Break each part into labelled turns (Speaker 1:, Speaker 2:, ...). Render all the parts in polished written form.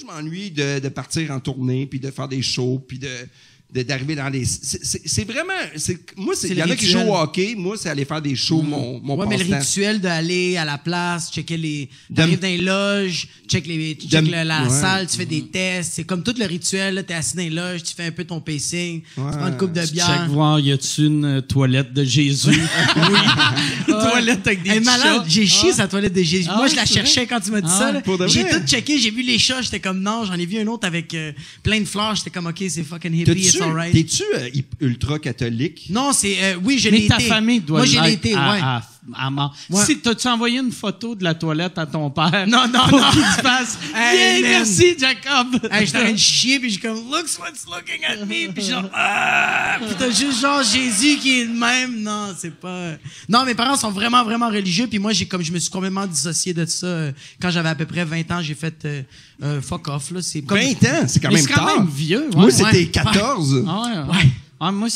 Speaker 1: je m'ennuie de partir en tournée, puis de faire des shows, puis d'arriver dans les... C'est vraiment... Moi, il y en a qui jouent au hockey. Moi, c'est aller faire des shows, mon passe-temps.
Speaker 2: Mais le rituel d'aller à la place, checker les... T'arrives dans les loges, check la salle, tu fais des tests. C'est comme tout le rituel. T'es assis dans les loges, tu fais un peu ton pacing, tu prends une coupe de bière.
Speaker 3: Check voir, y a-tu une toilette de Jésus? Oui. Une toilette avec des
Speaker 2: malade,
Speaker 3: chats.
Speaker 2: j'ai chié sa toilette de Jésus. Moi, je la
Speaker 3: c'est
Speaker 2: cherchais
Speaker 3: vrai?
Speaker 2: quand tu m'as dit ça. Là. J'ai
Speaker 1: vrai?
Speaker 2: tout checké, j'ai vu les chats, j'étais comme non. J'en ai vu un autre avec plein de fleurs. J'étais comme, OK, c'est fucking hippie, it's alright.
Speaker 1: T'es-tu ultra-catholique?
Speaker 2: Non, oui, je l'ai
Speaker 3: Mais
Speaker 2: été.
Speaker 3: ta famille doit
Speaker 2: Moi, je l'ai
Speaker 3: l'être
Speaker 2: été, ouais.
Speaker 3: à mort.
Speaker 2: Ouais.
Speaker 3: Si t'as-tu envoyé une photo de la toilette à ton père?
Speaker 2: Non.
Speaker 3: Pour qu'il te fasse.
Speaker 2: Hey,
Speaker 3: Yeah,
Speaker 2: man.
Speaker 3: merci, Jacob.
Speaker 2: Hey, j'étais en train de chier, puis j'ai comme, looks what's looking at me, puis genre, puis t'as juste genre Jésus qui est le même. Non, c'est pas. Non, mes parents sont vraiment, vraiment religieux, puis moi, je me suis complètement dissocié de ça. Quand j'avais à peu près 20 ans, j'ai fait fuck off, là. C'est comme...
Speaker 1: 20 ans, c'est quand
Speaker 3: Mais
Speaker 1: même
Speaker 3: c'est quand
Speaker 1: tard.
Speaker 3: même vieux.
Speaker 1: Moi,
Speaker 3: Ouais.
Speaker 1: c'était 14.
Speaker 3: Ah, ouais.
Speaker 2: Ouais.
Speaker 3: Ah, moi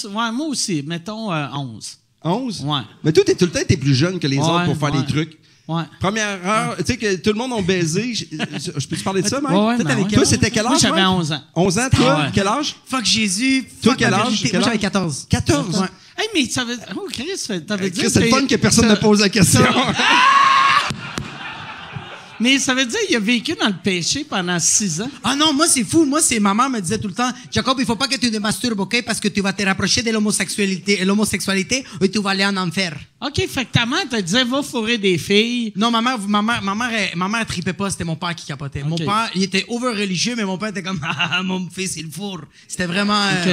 Speaker 3: aussi, mettons 11.
Speaker 1: 11?
Speaker 3: Ouais.
Speaker 1: Mais toi, tout le temps, t'es plus jeune que les autres pour faire
Speaker 3: ouais.
Speaker 1: des trucs.
Speaker 3: Ouais.
Speaker 1: Première heure, tu sais que tout le monde a baisé. Je peux te parler de ça, Mike?
Speaker 3: Ouais,
Speaker 2: Toi, t'avais
Speaker 3: ouais.
Speaker 2: quel
Speaker 1: Toi,
Speaker 2: âge?
Speaker 1: c'était quel âge?
Speaker 3: Moi, j'avais
Speaker 1: Mike?
Speaker 3: 11 ans.
Speaker 1: 11 ans, toi?
Speaker 3: Ah ouais.
Speaker 1: Quel âge?
Speaker 2: Fuck Jésus.
Speaker 1: Toi,
Speaker 2: fuck
Speaker 1: quel
Speaker 2: la
Speaker 1: âge?
Speaker 2: vérité.
Speaker 1: Quel
Speaker 2: Moi, j'avais
Speaker 1: âge?
Speaker 2: 14.
Speaker 1: 14?
Speaker 2: Ouais.
Speaker 3: Hey, mais ça veut. Oh, Chris, t'avais dit.
Speaker 1: Chris, c'est le fun que personne ne pose la question.
Speaker 3: Mais ça veut dire qu'il a vécu dans le péché pendant 6 ans.
Speaker 2: Ah non, moi, c'est fou. Moi, ma mère me disait tout le temps, Jacob, il faut pas que tu te masturbes, OK? Parce que tu vas te rapprocher de l'homosexualité et tu vas aller en enfer.
Speaker 3: OK, fait que ta mère te disait, va fourrer des filles.
Speaker 2: Non, ma mère tripait pas, c'était mon père qui capotait. Mon
Speaker 3: OK.
Speaker 2: père, il était over-religieux, mais mon père était comme, ah, mon fils, il fourre. C'était vraiment...
Speaker 3: OK.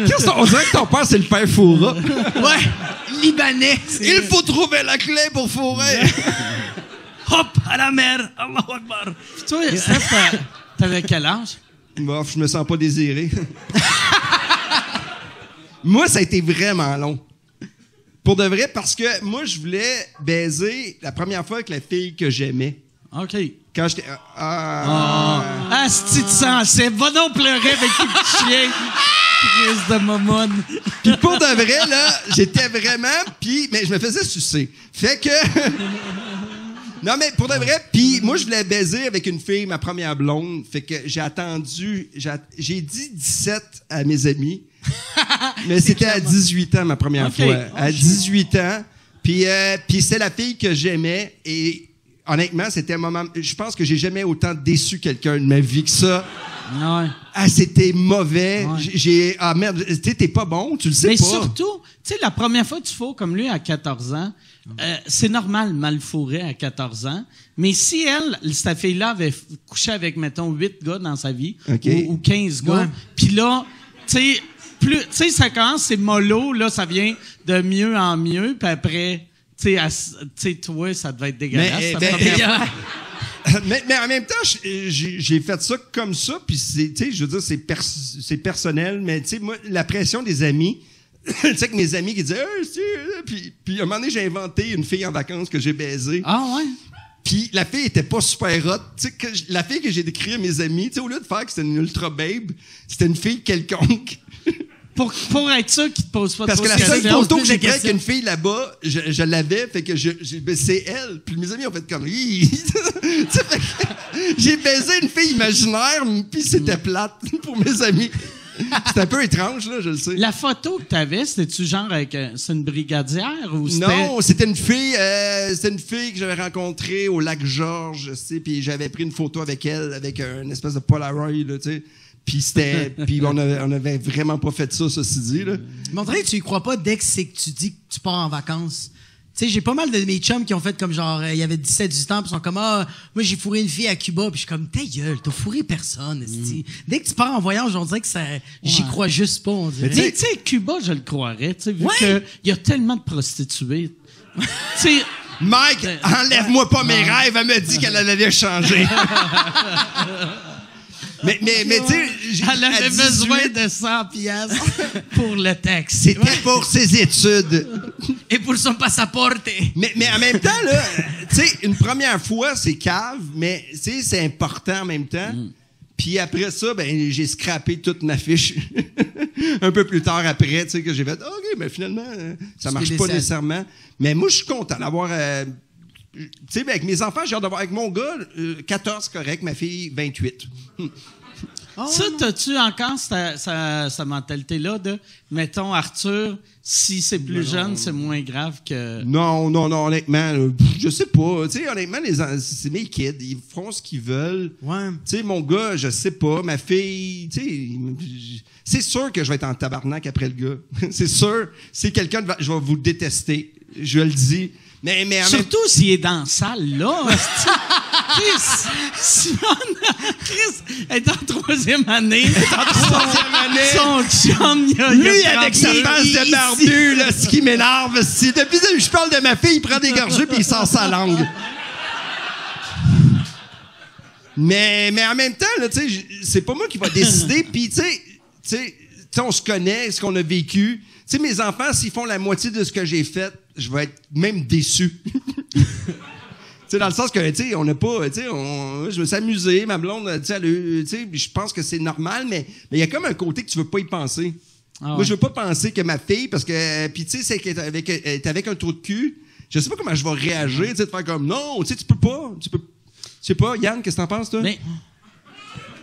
Speaker 1: Chris, on dirait que ton père, c'est le père Foura.
Speaker 2: Ouais, libanais.
Speaker 1: Il faut trouver la clé pour fourrer.
Speaker 2: Hop, à la mer, Allahu Akbar.
Speaker 3: Puis toi, Steph, t'avais quel âge?
Speaker 1: Bof, je me sens pas désiré. Moi, ça a été vraiment long. Pour de vrai, parce que moi, je voulais baiser la première fois avec la fille que j'aimais.
Speaker 3: OK.
Speaker 1: Quand j'étais...
Speaker 3: Ah, c'ti de sensé. Va donc pleurer avec tes petits chiens. Chris de momone.
Speaker 1: Puis pour de vrai, là, j'étais vraiment... Mais je me faisais sucer. Fait que... Non, mais pour de vrai, puis moi, je voulais baiser avec une fille, ma première blonde. Fait que j'ai attendu... J'ai dit 17 à mes amis. Mais c'était à 18 ans, ma première
Speaker 3: OK.
Speaker 1: fois. À 18 ans. Puis c'est la fille que j'aimais. Et honnêtement, c'était un moment... Je pense que j'ai jamais autant déçu quelqu'un de ma vie que ça.
Speaker 3: Ouais.
Speaker 1: Ah, c'était mauvais.
Speaker 3: Ouais.
Speaker 1: Ah, merde, tu sais, t'es pas bon, tu le sais
Speaker 3: Mais
Speaker 1: pas.
Speaker 3: surtout, tu sais, la première fois que tu fous comme lui à 14 ans, c'est normal mal fourrer à 14 ans. Mais si cette fille-là avait couché avec, mettons, 8 gars dans sa vie,
Speaker 1: OK.
Speaker 3: ou 15 gars,
Speaker 2: Ouais.
Speaker 3: puis là, tu sais, ça commence, c'est mollo, là, ça vient de mieux en mieux, puis après, tu sais, toi, ça devait être dégueulasse.
Speaker 1: Mais,
Speaker 3: ta
Speaker 1: ben,
Speaker 3: première-
Speaker 1: mais en même temps, j'ai fait ça comme ça, puis tu sais, je veux dire, c'est personnel, mais tu sais, moi, la pression des amis, tu sais, que mes amis qui disaient, puis à un moment donné, j'ai inventé une fille en vacances que j'ai baisée.
Speaker 3: Ah ouais?
Speaker 1: Puis la fille était pas super hot. Tu sais, la fille que j'ai décrite à mes amis, tu sais, au lieu de faire que c'était une ultra babe, c'était une fille quelconque.
Speaker 3: Pour être sûr qu'il te pose pas
Speaker 1: Parce
Speaker 3: trop
Speaker 1: que
Speaker 3: de
Speaker 1: la seule
Speaker 3: questions.
Speaker 1: photo que
Speaker 2: plus
Speaker 1: j'ai
Speaker 2: de
Speaker 1: prise avec
Speaker 2: questions.
Speaker 1: une fille là-bas, je l'avais, fait que c'est elle. Puis mes amis ont fait comme... Tu sais, fait que j'ai baisé une fille imaginaire, puis c'était plate pour mes amis. C'était un peu étrange, là, je le sais.
Speaker 3: La photo que t'avais, c'était-tu genre avec c'est une brigadière ou c'était...
Speaker 1: Non, c'était une fille que j'avais rencontrée au lac Georges, tu sais, puis j'avais pris une photo avec elle, avec une espèce de Polaroid, là, tu sais. Puis on avait vraiment pas fait ça, ceci dit, là.
Speaker 2: Mais on dirait que tu y crois pas dès que c'est que tu dis que tu pars en vacances. Tu sais, j'ai pas mal de mes chums qui ont fait comme genre, il y avait 17-18 ans, puis ils sont comme, ah, moi j'ai fourré une fille à Cuba, puis je suis comme, ta gueule, t'as fourré personne, esti. Dès que tu pars en voyage, on dirait que ça, j'y crois juste pas, on dirait.
Speaker 3: Mais tu sais, Cuba, je le croirais, tu sais, vu
Speaker 2: Ouais.
Speaker 3: qu'il y a tellement de prostituées. Tu sais,
Speaker 1: Mike, enlève-moi pas mes rêves, elle me dit qu'elle allait changer. mais tu sais,
Speaker 3: elle avait besoin de 100 piastres pour le taxi.
Speaker 1: C'était pour ses études.
Speaker 2: Et pour son passaporte.
Speaker 1: Mais en même temps, là, tu sais, une première fois, c'est cave, mais tu sais, c'est important en même temps. Puis après ça, ben j'ai scrappé toute ma fiche. Un peu plus tard après, tu sais, que j'ai fait, OK, mais finalement, ça marche pas nécessairement. Mais moi, je suis content d'avoir... tu sais, avec mes enfants, j'ai hâte d'avoir. Avec mon gars, 14, correct. Ma fille, 28.
Speaker 3: Ça, t'as-tu encore sa mentalité-là de, mettons, Arthur, si c'est plus jeune, c'est moins grave que...
Speaker 1: Non, honnêtement, je sais pas. Tu sais, honnêtement, c'est mes kids. Ils feront ce qu'ils veulent.
Speaker 2: Ouais.
Speaker 1: Tu sais, mon gars, je sais pas. Ma fille, tu sais, c'est sûr que je vais être en tabarnak après le gars. C'est sûr. C'est quelqu'un, je vais vous détester. Je le dis. Mais en même
Speaker 3: Surtout s'il est dans la salle, là. Chris, Simone, Chris est en troisième année. Son chum, il a
Speaker 1: lui, avec sa
Speaker 3: trempé.
Speaker 1: face de barbu, là, ce qui m'énerve, c'est depuis que je parle de ma fille, il prend des gorgées puis il sort sa langue. Mais en même temps, là, tu sais, c'est pas moi qui va décider. Puis, tu sais, on se connaît, ce qu'on a vécu. Tu sais, mes enfants, s'ils font la moitié de ce que j'ai fait, je vais être même déçu. Tu sais, dans le sens que, tu sais, on n'a pas, tu sais, je me suis amusé, ma blonde, tu sais, je pense que c'est normal, mais il y a comme un côté que tu veux pas y penser.
Speaker 3: Ah ouais.
Speaker 1: Moi, je veux pas penser que ma fille, parce que, puis tu sais, c'est qu'elle est avec un trou de cul, je sais pas comment je vais réagir, tu sais, de faire comme, non, tu sais, tu peux pas, je sais pas, Yann, qu'est-ce que t'en penses, toi?
Speaker 3: Mais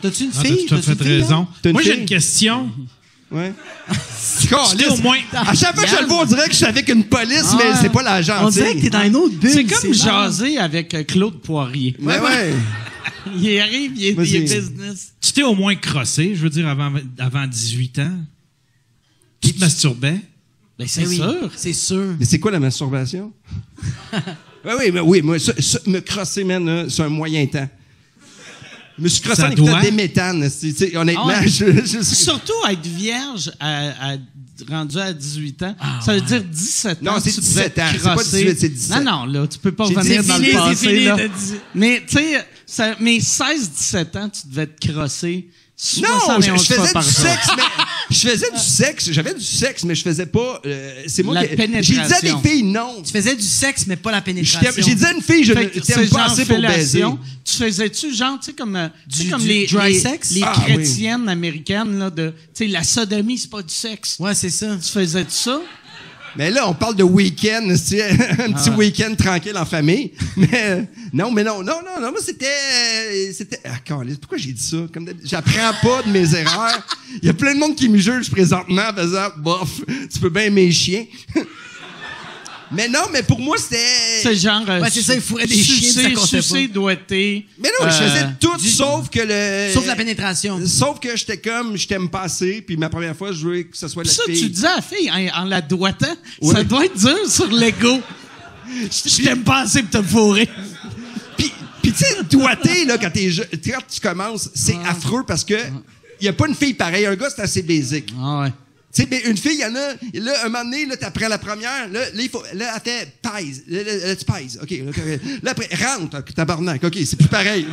Speaker 2: T'as-tu une
Speaker 4: Ah,
Speaker 2: fille?
Speaker 4: tu as fait raison.
Speaker 1: T'as une
Speaker 4: Moi, j'ai
Speaker 1: fille?
Speaker 4: une question.
Speaker 1: Ouais.
Speaker 4: J'étais au moins...
Speaker 1: À chaque fois que je le vois, on dirait que je suis avec une police, mais c'est pas la gentille.
Speaker 2: On dirait que t'es dans une autre bulle.
Speaker 3: c'est comme
Speaker 2: marrant.
Speaker 3: jaser avec Claude Poirier.
Speaker 1: Ouais.
Speaker 3: Il arrive, il est
Speaker 1: Vas-y.
Speaker 3: business.
Speaker 4: Tu t'es au moins crossé, je veux dire, avant 18 ans. Tu te masturbais.
Speaker 3: Ben, c'est
Speaker 2: Eh oui,
Speaker 3: sûr.
Speaker 2: C'est sûr.
Speaker 1: Mais c'est quoi la masturbation? oui, moi, me crosser, man, là, c'est un moyen temps. Je me suis crossé
Speaker 4: Ça
Speaker 1: en écoutant
Speaker 4: doit.
Speaker 1: des méthanes. Honnêtement,
Speaker 3: Ah ouais.
Speaker 1: je
Speaker 3: Surtout être vierge rendu à 18 ans, ça veut dire 17 ans.
Speaker 1: Non, c'est
Speaker 3: tu devais
Speaker 1: 17 ans.
Speaker 3: te
Speaker 1: C'est pas
Speaker 3: crosser.
Speaker 1: 18, c'est 17.
Speaker 3: Non, là, tu peux pas
Speaker 1: J'ai
Speaker 3: revenir
Speaker 1: dit
Speaker 3: dans
Speaker 2: fini,
Speaker 3: le
Speaker 2: c'est
Speaker 3: passé.
Speaker 2: fini,
Speaker 3: Là.
Speaker 2: t'as dit.
Speaker 3: Mais, tu sais, mais 16-17 ans, tu devais te crosser
Speaker 1: Non,
Speaker 3: 71
Speaker 1: je
Speaker 3: fois
Speaker 1: faisais
Speaker 3: par
Speaker 1: du
Speaker 3: jour.
Speaker 1: sexe, mais je faisais du sexe. J'avais du sexe, mais je faisais pas. C'est moi
Speaker 3: La
Speaker 1: qui.
Speaker 3: pénétration.
Speaker 1: J'ai dit à des filles non.
Speaker 2: Tu faisais du sexe, mais pas la pénétration.
Speaker 1: J'ai dit à une fille, je
Speaker 3: Fait
Speaker 1: ne
Speaker 3: que
Speaker 1: t'aime
Speaker 3: c'est
Speaker 1: pas
Speaker 3: genre
Speaker 1: assez pour baiser.
Speaker 3: fellation. Tu faisais-tu genre, tu sais, comme,
Speaker 2: Du dry sex?
Speaker 3: les
Speaker 1: Ah,
Speaker 3: chrétiennes américaines, là, de, tu sais, la sodomie, c'est pas du sexe.
Speaker 2: Ouais, c'est ça.
Speaker 3: Tu faisais ça?
Speaker 1: Mais là, on parle de week-end, un petit week-end tranquille en famille. Mais non, moi c'était. Ah, câlisse, pourquoi j'ai dit ça? J'apprends pas de mes erreurs. Il y a plein de monde qui me juge présentement en faisant bof, tu peux bien aimer les chiens. Mais non, mais pour moi, c'était.
Speaker 3: C'est genre.
Speaker 2: Ouais, c'est ça, il fourrait des chiens, ça comptait pas.
Speaker 3: Sucer, doigter.
Speaker 1: Mais non, je faisais tout sauf que le.
Speaker 2: Sauf la pénétration.
Speaker 1: Sauf que j'étais comme, je t'aime pas assez, puis ma première fois, je voulais que ce soit la
Speaker 3: Ça,
Speaker 1: fille.
Speaker 3: tu disais à la fille, en la doigtant,
Speaker 1: Oui.
Speaker 3: ça doit être dur sur l'ego. Je t'aime pas assez pour te fourrer.
Speaker 1: Puis tu sais, doigter, là, quand tu commences, c'est affreux parce que il y a pas une fille pareille. Un gars, c'est assez basic.
Speaker 3: Ah ouais.
Speaker 1: Tu sais, mais une fille, il y en a. Là, un moment donné, là, t'apprends la première. Là, il faut. Là, elle fait pèse. Là, tu pèses. OK. Là, après, rentre, tabarnak. OK, c'est plus pareil.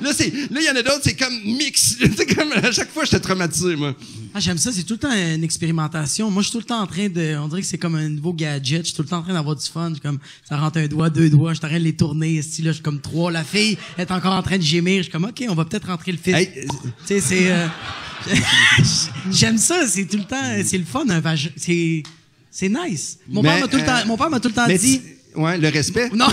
Speaker 1: Là, il y en a d'autres, c'est comme mix. C'est comme, à chaque fois, j'étais traumatisé, moi.
Speaker 2: Ah, j'aime ça, c'est tout le temps une expérimentation. Moi, je suis tout le temps en train de. On dirait que c'est comme un nouveau gadget. Je suis tout le temps en train d'avoir du fun. Je suis comme, ça rentre un doigt, deux doigts. Je suis en train de les tourner. Là, je suis comme trois. La fille est encore en train de gémir. Je suis comme, OK, on va peut-être rentrer le fil.
Speaker 1: Hey,
Speaker 2: Tu sais, c'est. J'aime ça, c'est tout le temps. C'est le fun, un vagin. C'est nice. Mon père m'a tout le temps dit.
Speaker 1: Ouais, le respect.
Speaker 2: Non!